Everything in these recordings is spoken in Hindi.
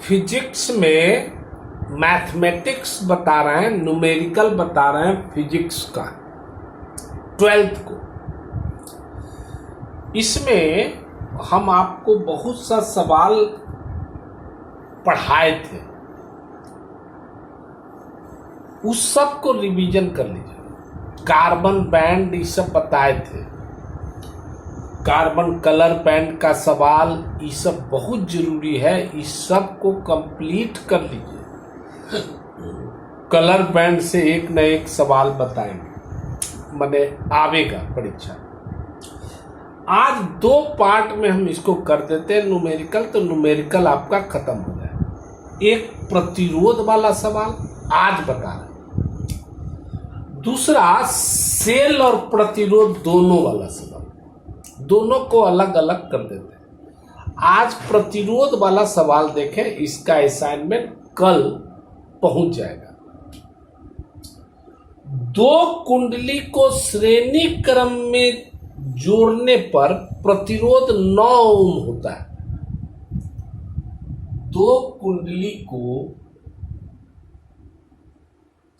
फिजिक्स में मैथमेटिक्स बता रहे हैं, न्यूमेरिकल बता रहे हैं फिजिक्स का 12th को। इसमें हम आपको बहुत सा सवाल पढ़ाए थे, उस सब को रिवीजन कर लीजिए। कार्बन बैंड ये सब बताए थे, कार्बन कलर बैंड का सवाल, ये सब बहुत जरूरी है, इस सब को कंप्लीट कर लीजिए। कलर बैंड से एक न एक सवाल बताएंगे, माने आवेगा परीक्षा। आज 2 पार्ट में हम इसको कर देते हैं न्यूमेरिकल, तो न्यूमेरिकल आपका खत्म हो जाए। एक प्रतिरोध वाला सवाल आज बता रहे, दूसरा सेल और प्रतिरोध दोनों वाला सवाल, दोनों को अलग अलग कर देते हैं। आज प्रतिरोध वाला सवाल देखें, इसका असाइनमेंट कल पहुंच जाएगा। 2 कुंडली को श्रेणी क्रम में जोड़ने पर प्रतिरोध 9 ओम होता है। 2 कुंडली को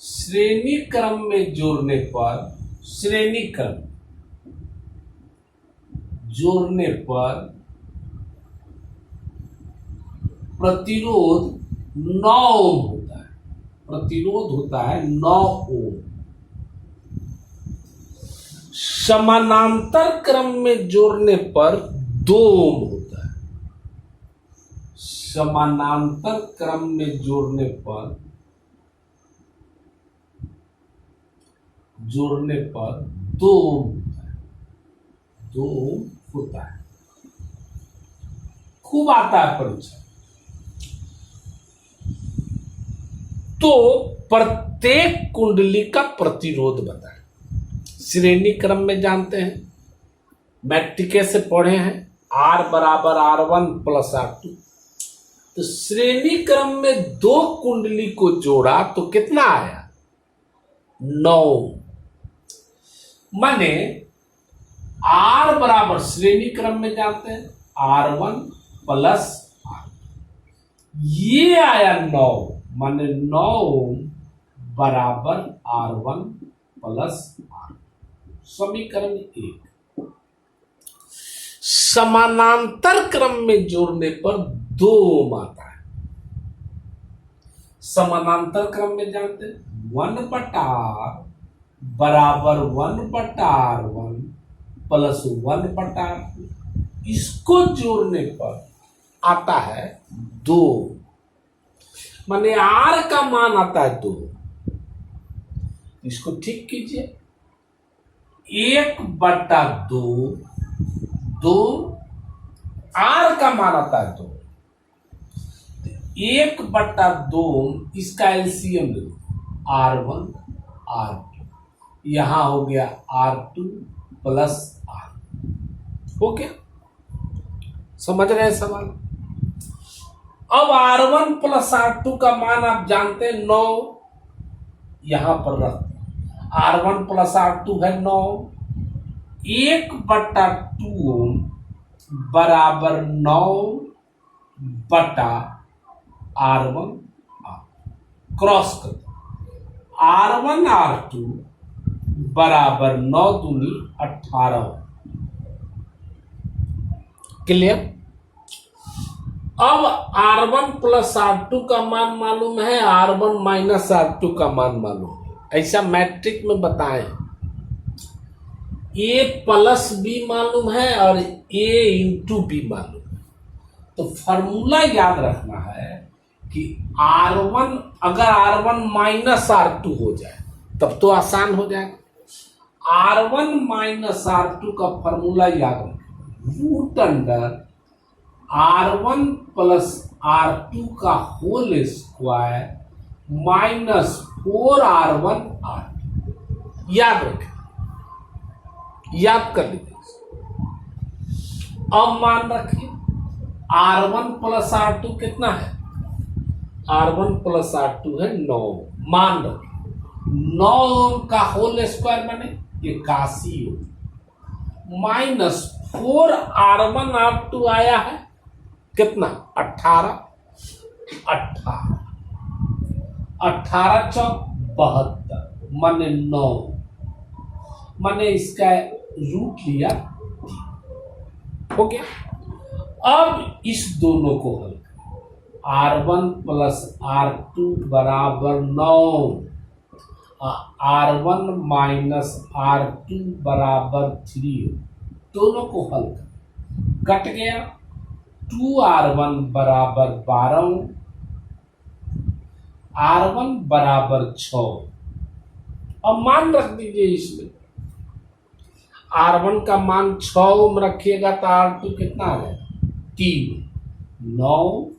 श्रेणी क्रम में जोड़ने पर, श्रेणी क्रम जोड़ने पर प्रतिरोध 9 ओम होता है। प्रतिरोध होता है 9 ओम। समानांतर क्रम में जोड़ने पर 2 ओम होता है। समानांतर क्रम में जोड़ने पर 2 ओम होता है। 2 ओम होता है, खूब आता है परीक्षा। तो प्रत्येक कुंडली का प्रतिरोध बताएं। श्रेणी क्रम में जानते हैं, मैट्रिक से पढ़े हैं, R बराबर R1 प्लस R2। तो श्रेणी क्रम में 2 कुंडली को जोड़ा तो कितना आया? 9। माने R बराबर, श्रेणी क्रम में जानते हैं, R1 प्लस R, ये आया 9, माने 9 ओम बराबर R1 प्लस R। समीकरण 1। समानांतर क्रम में जोड़ने पर 2 ओम आता है। समानांतर क्रम में जानते हैं 1/R बराबर 1/R1 प्लस 1/R2। इसको जोड़ने पर आता है 2, माने R का मान आता है 2। इसको ठीक कीजिए, 1/2, 2, R का मान आता है 2, 1/2, इसका एलसीएम ले लो, R1 R2, यहां हो गया R2 प्लस R। हो गया? समझ रहे हैं सवाल? अब R1 प्लस R2 का मान आप जानते हैं 9, यहां पर रखते हैं। R1 प्लस R2 है 9, 1/2 ओम बराबर 9 बटा R1 R। क्रॉस कर दो, R1 R2 बराबर 9 दूनी 18। क्लियर? अब R1 प्लस R2 का मान मालूम है, R1 माइनस R2 का मान मालूम है। ऐसा मैट्रिक में बताएं, A प्लस B मालूम है और A इंटू B मालूम है। तो फॉर्मूला याद रखना है कि R1, अगर R1 माइनस R2 हो जाए तब तो आसान हो जाएगा। R1 माइनस R2 का फॉर्मूला याद रखना, root under R1 plus R2 का whole square minus 4R1 R2। याद रखें, याद कर लीजिए। अब मान रखिए R1 प्लस R2 कितना है? R1 प्लस R2 है 9। मान रखिए 9 का होल स्क्वायर माने 81 माइनस 4R1 R2 आया है कितना? 18। 18, 18 चौक 72 माने 9, माने इसका रूट लिया 3, हो गया। अब इस दोनों को हल R1 प्लस R2 बराबर 9, R1 माइनस R2 बराबर 3, दोनों को हल कर कट गया। 2R1 बराबर 12, R1 बराबर 6। अब मान रख दीजिए इसमें, R1 का मान 6 रखिएगा तो R2 कितना आ जाएगा 3, 9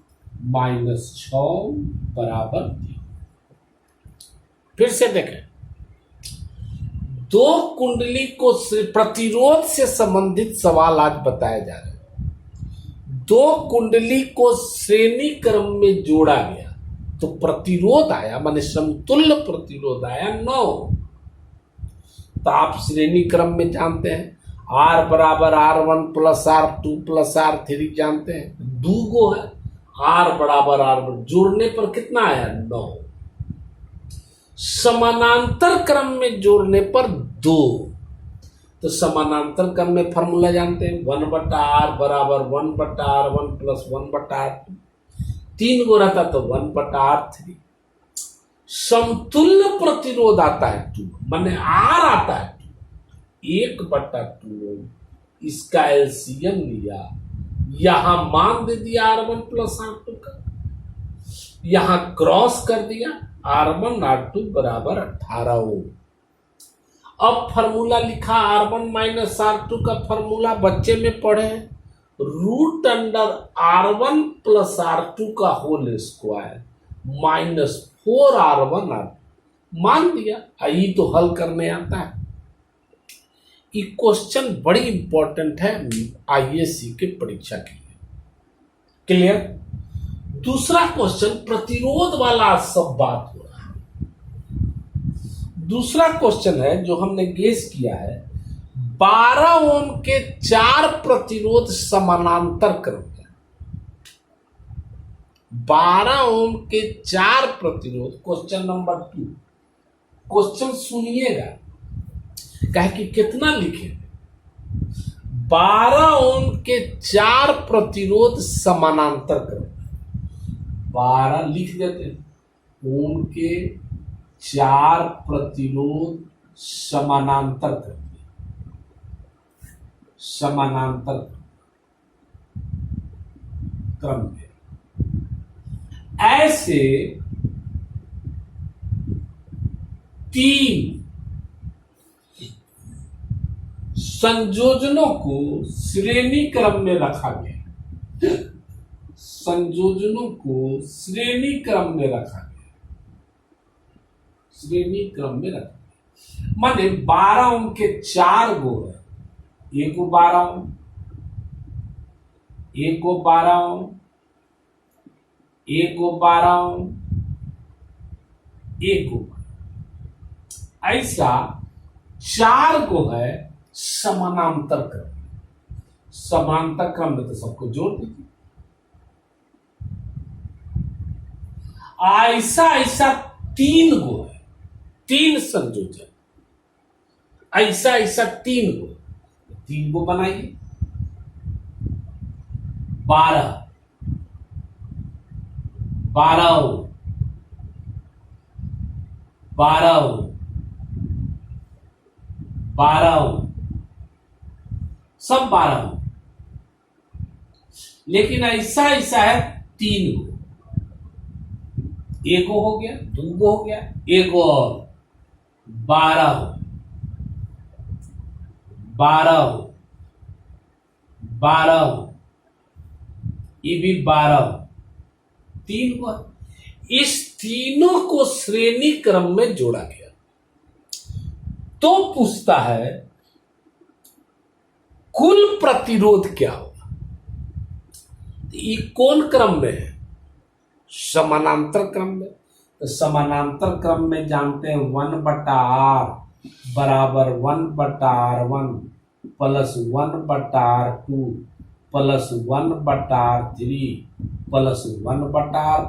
माइनस 6 बराबर 3। फिर से देखें, दो कुंडली को प्रतिरोध से संबंधित सवाल आज बताया जा रहा है। दो कुंडली को श्रेणी क्रम में जोड़ा गया तो प्रतिरोध आया, माने समतुल्य प्रतिरोध आया 9। तो आप श्रेणी क्रम में जानते हैं R बराबर R1 plus R2 plus R3 जानते हैं, 2 गो है। R बराबर R1 जोड़ने पर कितना आया 9, समानांतर क्रम में जोड़ने पर 2। तो समानांतर क्रम में फॉर्मूला जानते हैं 1/R बराबर 1/R1 प्लस 1/R2, 3 गो रहता तो 1/R3। समतुल्य प्रतिरोध आता है 2, माने R आता है 2, 1/2। इसका एलसीएम लिया, यहां मान दे दिया R1 प्लस R2 का, यहां क्रॉस कर दिया R1 R2 बराबर 18 ओम। अब फॉर्मूला लिखा R1 माइनस R2 का फॉर्मूला बच्चे में पढ़े, root under R1 plus R2 का whole square minus 4R1 R2 मान दिया। आई तो हल करने आता है। ये क्वेश्चन बड़ी इंपॉर्टेंट है आईएएससी के परीक्षा के लिए। क्लियर? दूसरा क्वेश्चन प्रतिरोध वाला सब बात हो रहा है। दूसरा क्वेश्चन है जो हमने गेस किया है, 12 ओम के 4 प्रतिरोध समानांतर क्रम में, 12 ओम के 4 प्रतिरोध। क्वेश्चन नंबर 2, क्वेश्चन सुनिएगा, कहे कि कितना लिखे, 12 ओम के 4 प्रतिरोध समानांतर क्रम में, 12 लिख देते हैं, ओम के 4 प्रतिरोध समानांतर क्रम में, समानांतर क्रम में। ऐसे 3 संयोजनों को श्रेणी क्रम में रखा गया, संयोजनों को श्रेणी क्रम में रखा गया, श्रेणी क्रम में रखा गया। माने 12 ओम के 4 गो है, एक को 12 ओम, एक को 12 ओम, एक को 12 ओम, एक को, ऐसा 4 को है समानांतर क्रम। समांतर क्रम में तो सबको जोड़ दीजिए। ऐसा ऐसा 3 गो है, 3 संयोजन, ऐसा ऐसा 3 गो, 3 गो बनाइए, 12, 12, 12, 12, सब 12, लेकिन ऐसा ऐसा है 3 गो, एक हो गया, 2 गो हो गया, एक और 12, 12, 12, ये भी 12, 3 गो। इस तीनों को श्रेणी क्रम में जोड़ा गया। तो पूछता है कुल प्रतिरोध क्या होगा। ये कौन क्रम में है? समानांतर क्रम में। तो समानांतर क्रम में जानते हैं 1/R बराबर 1/R1 plus 1/R2 plus 1/3 plus 1/4।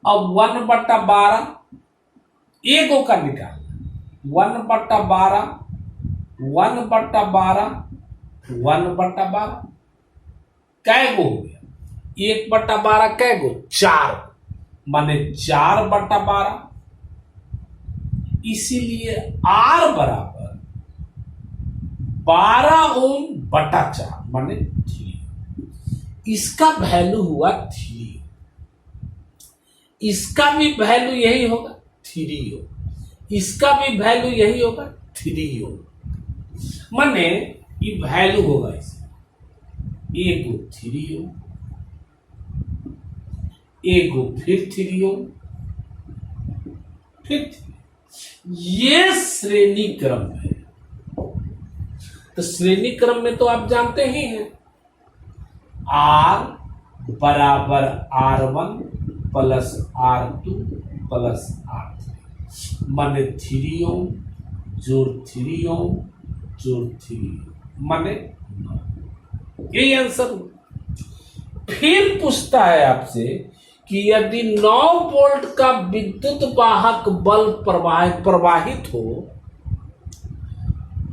अब 1/12 एगो का निकाल 1/12 1/12 1/12 कैगो हो गया 1/12 कैगो 4 माने 4/12। इसीलिए R बराबर 12 ओम बटा 4 माने 3। इसका वैल्यू हुआ 3। इसका भी वैल्यू यही होगा 3 ओम। इसका भी वैल्यू यही होगा 3 ओम। माने ये वैल्यू होगा इसका एगो 3 ओम एगो फिर 3 ओम फिर 3। ये श्रेणी क्रम है। तो श्रेणी क्रम में तो आप जानते ही हैं R बराबर R1 plus R2 plus R3 माने 3 ओम जोड़ 3 ओम जोड़ 3 ओम माने 9। यही आंसर। फिर पूछता है आपसे कि यदि 9 वोल्ट का विद्युत वाहक बल प्रवाहित हो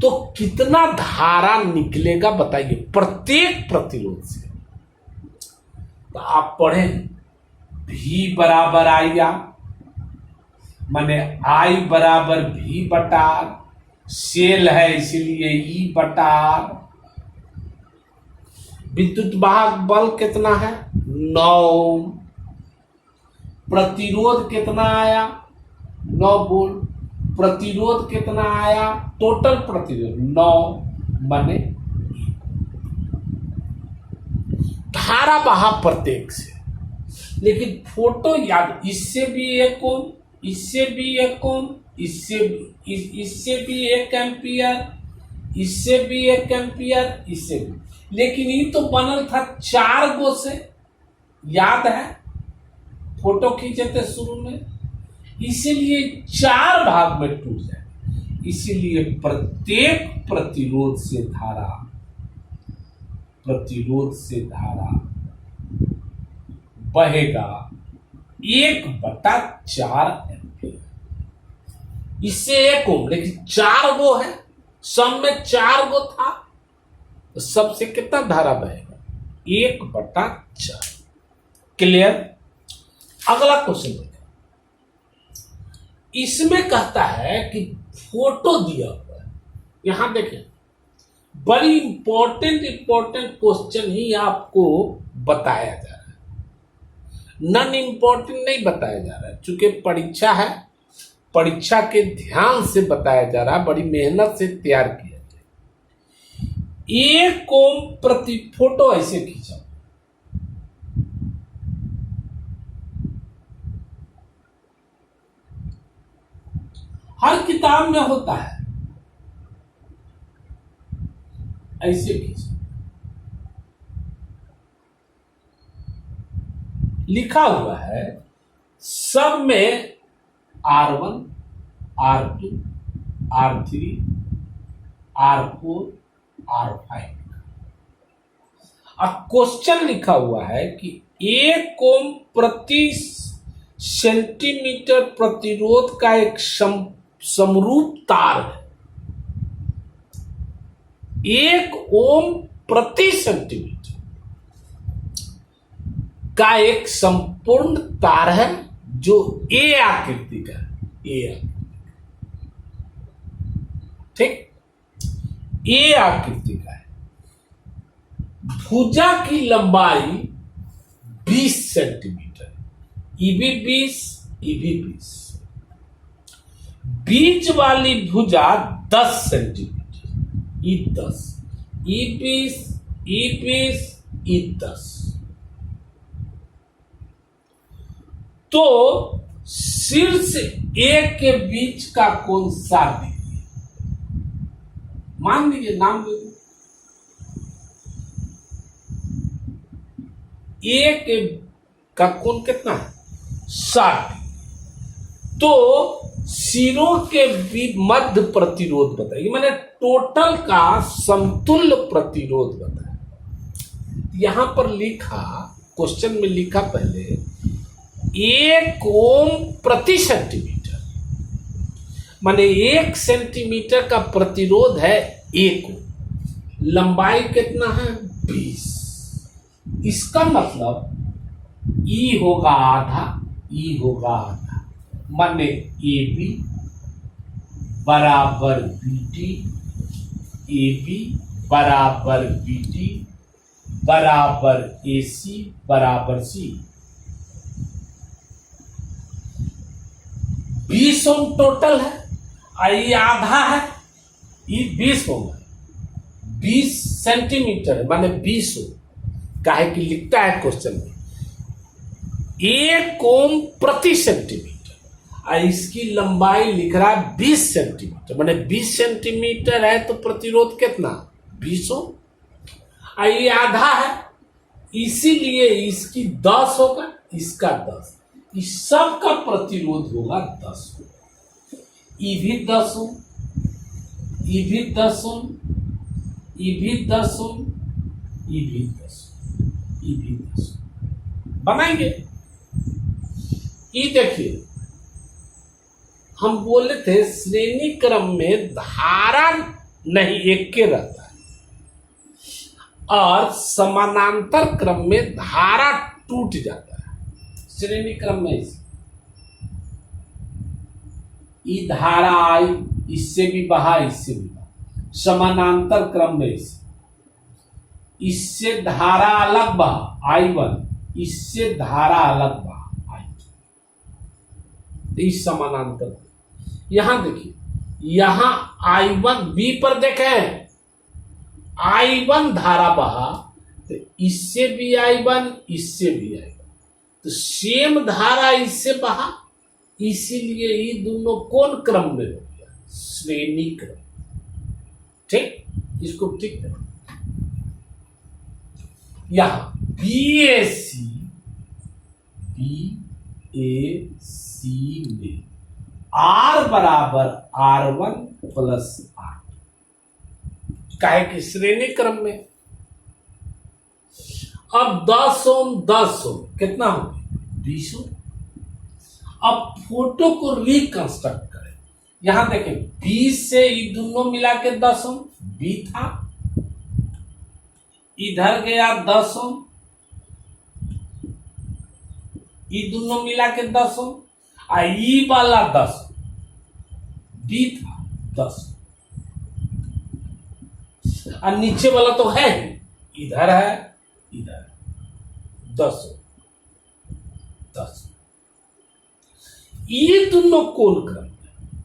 तो कितना धारा निकलेगा बताइए प्रत्येक प्रतिरोध से। तो आप पढ़ें V बराबर IR माने I बराबर V बटा R। सेल है इसलिए E बटा R। विद्युत वाहक बल कितना है 9 ओम। प्रतिरोध कितना आया 9 वोल्ट। प्रतिरोध कितना आया टोटल प्रतिरोध 9 माने धारा बहा प्रत्येक से। लेकिन फोटो याद इससे भी 1 ओम इससे भी 1 ओम इससे भी 1 एम्पियर इससे भी 1 एम्पियर इससे भी। लेकिन ये तो बनल था 4 गो से याद है फोटो खींचे थे शुरू में। इसीलिए 4 भाग में टूट जाए। इसीलिए प्रत्येक प्रतिरोध से धारा बहेगा 1/4 एम्पियर। इससे 1 ओम लेकिन 4 गो है सब में 4 गो था तो सबसे कितना धारा बहेगा 1/4। क्लियर। अगला क्वेश्चन देखिए। इसमें कहता है कि फोटो दिया हुआ है। यहां देखें बड़ी इंपॉर्टेंट क्वेश्चन ही आपको बताया जा रहा है। नॉन इंपॉर्टेंट नहीं बताया जा रहा है। चूंकि परीक्षा है परीक्षा के ध्यान से बताया जा रहा है। बड़ी मेहनत से तैयार किया गया। 1 ओम प्रति फोटो ऐसे खींचा हर किताब में होता है ऐसे खींचा लिखा हुआ है सब में R1 R2 R3 R4 R5। अब क्वेश्चन लिखा हुआ है कि 1 ओम प्रति सेंटीमीटर प्रतिरोध का एक समरूप तार है। 1 ओम प्रति सेंटीमीटर का एक संपूर्ण तार है जो ए आकृति का है। ठीक ए आकृति का है। भुजा की लंबाई 20 सेंटीमीटर ये भी 20 ये भी 20। बीच वाली भुजा 10 सेंटीमीटर ये 10 ये 20 ये 20 ये 10। तो शीर्ष ए के बीच का कोण 60 डिग्री मान लीजिए नाम दे दो। ए के का कोण कितना है 60। तो सिरों के बीच मध्य प्रतिरोध बताइए। मैंने टोटल का समतुल्य प्रतिरोध बताया। यहां पर लिखा, क्वेश्चन में लिखा पहले 1 ओम प्रति सेंटीमीटर, माने 1 सेंटीमीटर का प्रतिरोध है 1 ओम, लंबाई कितना है 20। इसका मतलब ई होगा आधा, ई होगा आधा, माने ए बी बराबर बी टी, ए बी बराबर बी टी बराबर ए सी बराबर सी। 20 ओम टोटल है और ये आधा है, ये 20 ओम है, 20 सेंटीमीटर है, माने 20 ओम। काहे कि लिखता है क्वेश्चन में 1 ओम प्रति सेंटीमीटर, और इसकी लंबाई लिख रहा है 20 सेंटीमीटर, माने 20 सेंटीमीटर है तो प्रतिरोध कितना 20 ओम, और ये आधा है, इसीलिए इसकी 10 होगा, इसका 10, इस सब का प्रतिरोध होगा 10 ओम। ये भी 10 ओम, ये भी 10 ओम, ये भी 10 ओम, ये भी 10 ओम, ये भी 10 ओम बनाएंगे। ये देखिए हम बोले थे श्रेणी क्रम में धारा नहीं एक के रहता है, और समानांतर क्रम में धारा टूट जाता है। श्रेणी क्रम में ये धारा आई, इससे भी बहा, इससे भी बहा। समानांतर क्रम में इससे धारा अलग बहा I1, इससे धारा अलग बहा I2, इस समानांतर। यहां देखिए, यहां I1 बी पर देखें, I1 धारा बहा, तो इससे भी I1, इससे भी I1, तो सेम धारा इससे बहा, इसीलिए ये दोनों कौन क्रम में हो गया, श्रेणी क्रम। ठीक, इसको ठीक करो। यहां BAC में R बराबर R1 प्लस R2, काहे कि श्रेणी क्रम में। अब 10 ओम 10 ओम कितना हो गया 20 ओम। अब फोटो को रिकंस्ट्रक्ट करें, यहां देखें 20 से ये दोनों मिला के 10 ओम, बी था, इधर गया 10 ओम, ये दोनों मिला के 10 ओम, ई वाला 10 डी था 10, और नीचे वाला तो है ही, इधर है, इधर 10 10। ये दोनों कौन क्रम में,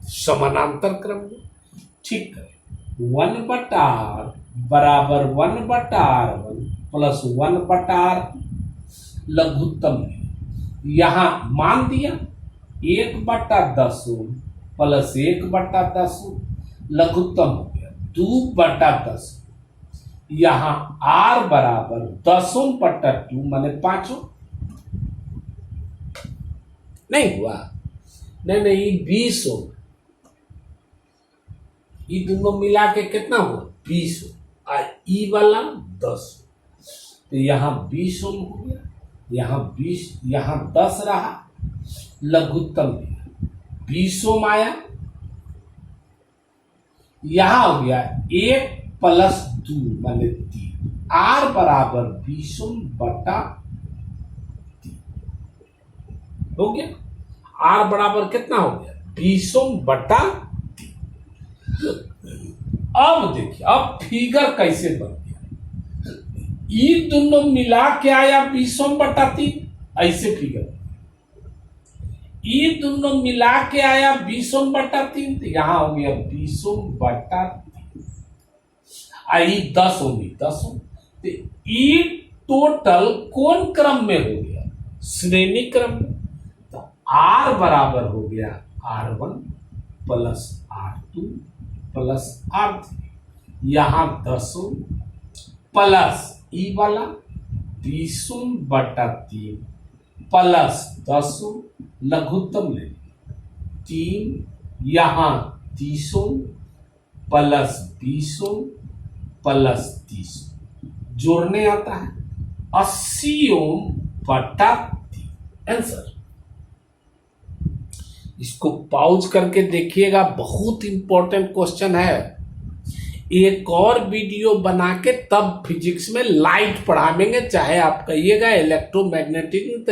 समानांतर क्रम में। ठीक करें, 1/r बराबर 1/r1 प्लस 1/r लघुत्तम है। यहां मान दिया 1/10 प्लस 1/10 लघुत्तम हो गया 2/10। यहां r बराबर 10/2 माने 5 नहीं हुआ, नहीं 20 ओम, ये दोनों मिला के कितना हुआ 20 ओम, और ई वाला 10, तो यहां 20 ओम हो गया, यहां 20, यहां 10 रहा, लघुत्तम 20 ओम आया, यहां हो गया 1 प्लस 2 माने 3, R बराबर 20 ओम बटा 3 हो गया। R बराबर कितना हो गया 20 ओम बटा 3। अब देखिए, अब फिगर कैसे बन गया, ये दोनों मिला के आया 20 ओम बटा 3, ऐसे फिगर, ये दोनों मिला के आया 20 ओम बटा 3, तो यहां हो गया 20 ओम बटा 3, आई 10 ओम 10 ओम, तो ये टोटल कौन क्रम में हो गया, श्रेणी क्रम में। तो R बराबर हो गया R1 plus R2 plus R3, यहां 10 ओम प्लस ई वाला 20 ओम बटा 3 प्लस 10 ओम लघुत्तम ले 3, यहां 30 ओम प्लस 20 ओम प्लस 30, जोड़ने आता है 80 ओम बटा 3 आंसर। इसको पॉज करके देखिएगा, बहुत इंपॉर्टेंट क्वेश्चन है। एक और वीडियो बना के तब फिजिक्स में लाइट पढ़ाएंगे, चाहे आप कहिएगा इलेक्ट्रोमैग्नेटिज्म तो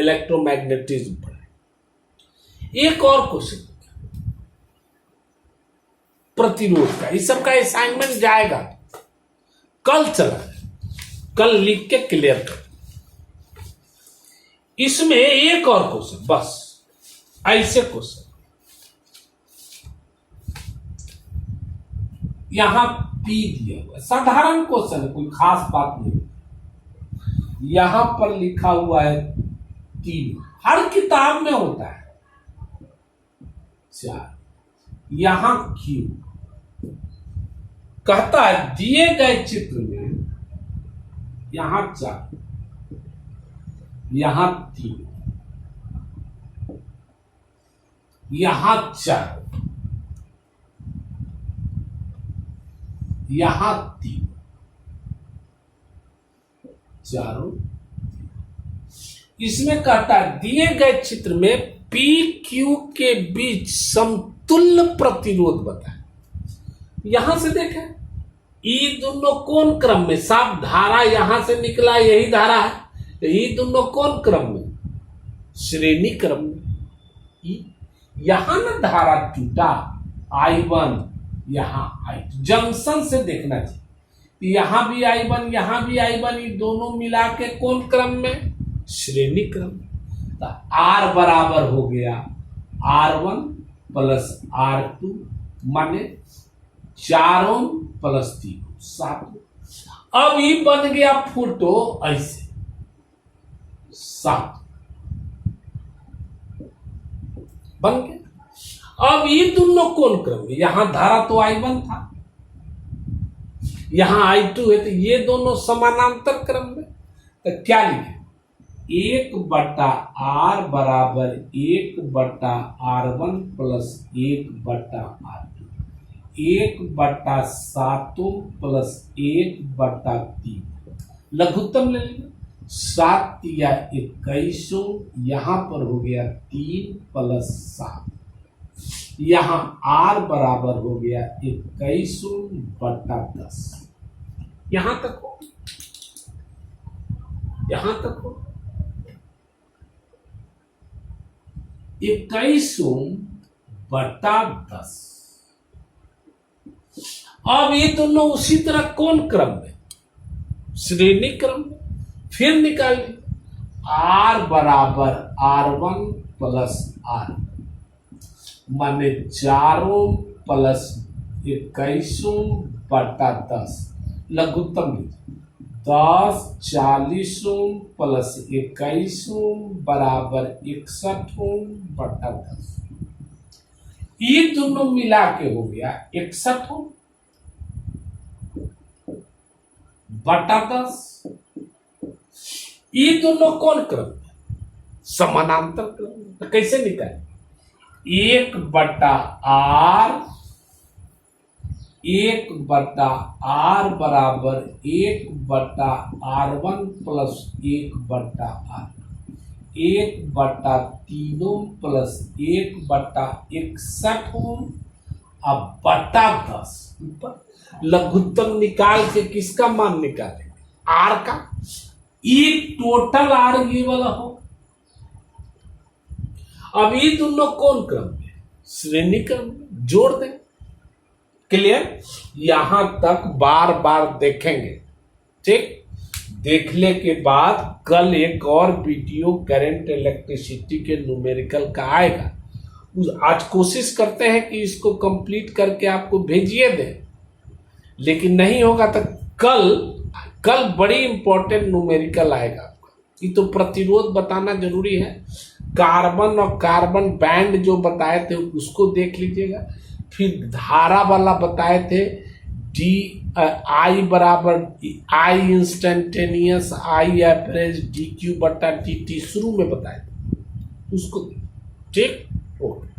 इलेक्ट्रोमैग्नेटिज्म पढ़े। एक और क्वेश्चन प्रतिरोध का, इस सब का असाइनमेंट जाएगा कल, चला कल लिख के क्लियर कर। इसमें एक और क्वेश्चन, बस ऐसे क्वेश्चन यहां पी दिया हुआ है, साधारण क्वेश्चन है, कोई खास बात नहीं। यहां पर लिखा हुआ है 3, हर किताब में होता है 4, यहां क्यू कहता है दिए गए चित्र में यहां 4, यहां 3, यहां 4, यहां 3, चारों। इसमें कहता है दिए गए चित्र में पी क्यू के बीच समतुल्य प्रतिरोध बताएं। यहां से देखें, ये दोनों कौन क्रम में, साफ धारा यहां से निकला, यही धारा है, ये दोनों कौन क्रम में, श्रेणी क्रम में। यहां ना धारा टूटा I1, यहां I2, जंक्शन से देखना चाहिए, यहां भी I1 यहां भी I1, ये दोनों मिला के कौन क्रम में, श्रेणी क्रम में। तो R बराबर हो गया R1 प्लस R2 माने 4 ओम प्लस 3 7। अब ये बन गया फोटो ऐसे 7 बन गया। अब ये दोनों कौन क्रम में, यहां धारा तो I1 था, यहां I2 है, तो ये दोनों समानांतर क्रम में। तो क्या लिखे, 1/R बराबर 1/R1 प्लस 1/R2, 1/7 प्लस 1/3। लघुत्तम ले लेंगे, 7 या 21, यहां पर हो गया 3 प्लस 7, यहां R बराबर हो गया 21/10। यहां तक हो, यहां तक हो 21/10। अब ये दोनों उसी तरह कौन क्रम में, श्रेणी क्रम में। फिर निकालिए, R बराबर R1 प्लस R माने 4 ओम प्लस 21/10। लघुत्तम 10 40 ओम प्लस 21 ओम बराबर 61 ओम/10। ये दोनों मिला के हो गया 61 ओम/10। ये दोनों कौन क्रम में, समानांतर क्रम में। तो कैसे निकाले, 1/R बराबर 1/R1 plus 1/R, 1/3 ohm plus 1/61 ओम अब/10। लघुत्तम निकाल के किसका मान निकालेंगे, R का। ये टोटल R ये वाला हो। अब ये दोनों कौन क्रम में, श्रेणी क्रम में, जोड़ दें। क्लियर, यहां तक बार बार देखेंगे, ठीक। देखने के बाद कल एक और वीडियो करंट इलेक्ट्रिसिटी के न्यूमेरिकल का आएगा। आज कोशिश करते हैं कि इसको कंप्लीट करके आपको भेजिए दें, लेकिन नहीं होगा तो कल बड़ी इंपॉर्टेंट न्यूमेरिकल आएगा आपका। ये तो प्रतिरोध बताना जरूरी है। कार्बन और कार्बन बैंड जो बताए थे उसको देख लीजिएगा। फिर धारा वाला बताए थे, I बराबर I instantaneous I average dQ/dt शुरू में बताए थे, उसको ठीक। ओके।